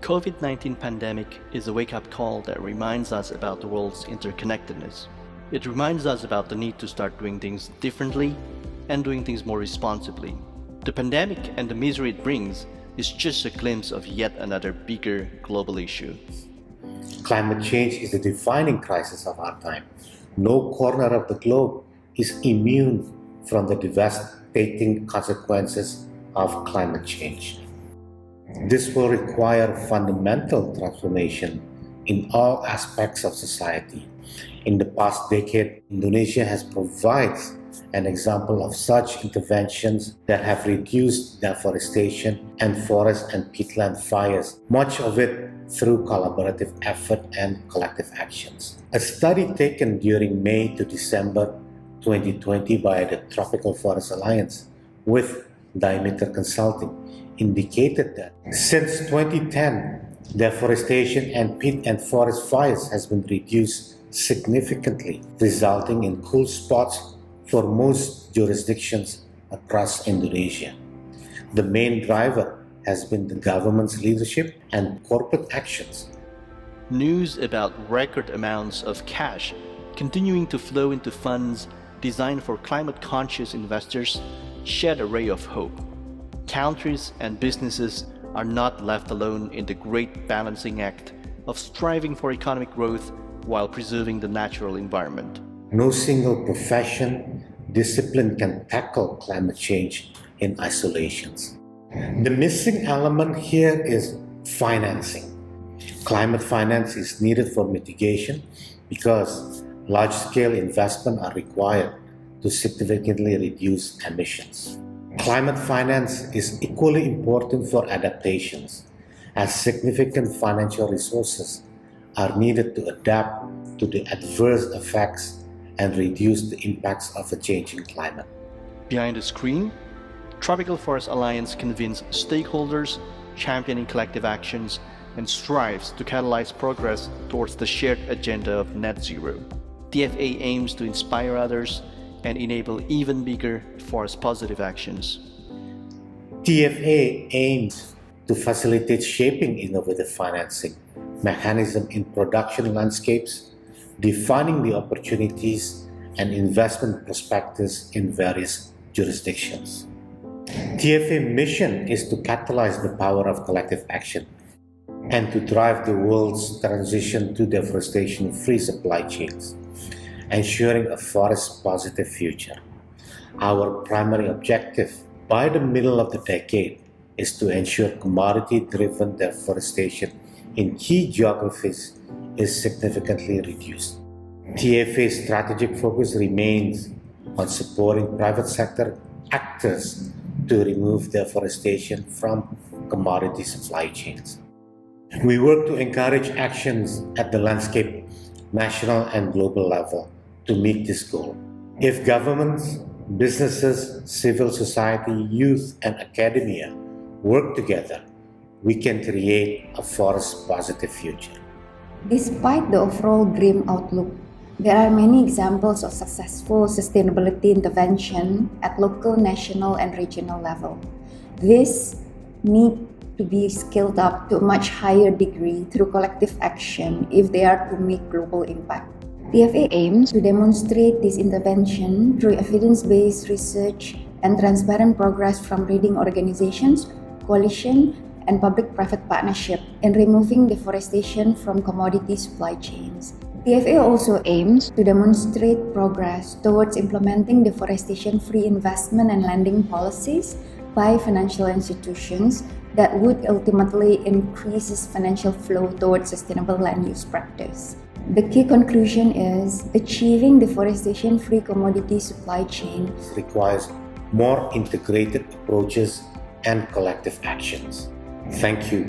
COVID-19 pandemic is a wake-up call that reminds us about the world's interconnectedness. It reminds us about the need to start doing things differently and doing things more responsibly. The pandemic and the misery it brings is just a glimpse of yet another bigger global issue. Climate change is the defining crisis of our time. No corner of the globe is immune from the devastating consequences of climate change. This will require fundamental transformation in all aspects of society. In the past decade, Indonesia has provided an example of such interventions that have reduced deforestation and forest and peatland fires, much of it through collaborative effort and collective actions. A study taken during May to December 2020 by the Tropical Forest Alliance with Diameter Consulting indicated that since 2010, deforestation and peat and forest fires has been reduced significantly, resulting in cool spots for most jurisdictions across Indonesia. The main driver has been the government's leadership and corporate actions. News about record amounts of cash continuing to flow into funds designed for climate-conscious investors shed a ray of hope. Countries and businesses are not left alone in the great balancing act of striving for economic growth while preserving the natural environment. No single profession, discipline can tackle climate change in isolation. The missing element here is financing. Climate finance is needed for mitigation because large-scale investment are required to significantly reduce emissions. Climate finance is equally important for adaptations, as significant financial resources are needed to adapt to the adverse effects and reduce the impacts of a changing climate. Behind the screen, Tropical Forest Alliance convenes stakeholders, championing collective actions, and strives to catalyze progress towards the shared agenda of net zero. TFA aims to inspire others and enable even bigger forest-positive actions. TFA aims to facilitate shaping innovative financing mechanisms in production landscapes, defining the opportunities and investment prospectus in various jurisdictions. TFA mission is to catalyze the power of collective action and to drive the world's transition to deforestation-free supply chains, ensuring a forest-positive future. Our primary objective by the middle of the decade is to ensure commodity-driven deforestation in key geographies is significantly reduced. TFA's strategic focus remains on supporting private sector actors to remove deforestation from commodity supply chains. We work to encourage actions at the landscape, national and global level to meet this goal. If governments, businesses, civil society, youth, and academia work together, we can create a forest-positive future. Despite the overall grim outlook, there are many examples of successful sustainability intervention at local, national, and regional level. This need to be scaled up to a much higher degree through collective action if they are to make global impact. TFA aims to demonstrate this intervention through evidence-based research and transparent progress from leading organizations, coalition, and public-private partnership in removing deforestation from commodity supply chains. TFA also aims to demonstrate progress towards implementing deforestation-free investment and lending policies by financial institutions that would ultimately increase financial flow towards sustainable land use practice. The key conclusion is achieving deforestation-free commodity supply chain requires more integrated approaches and collective actions. Thank you.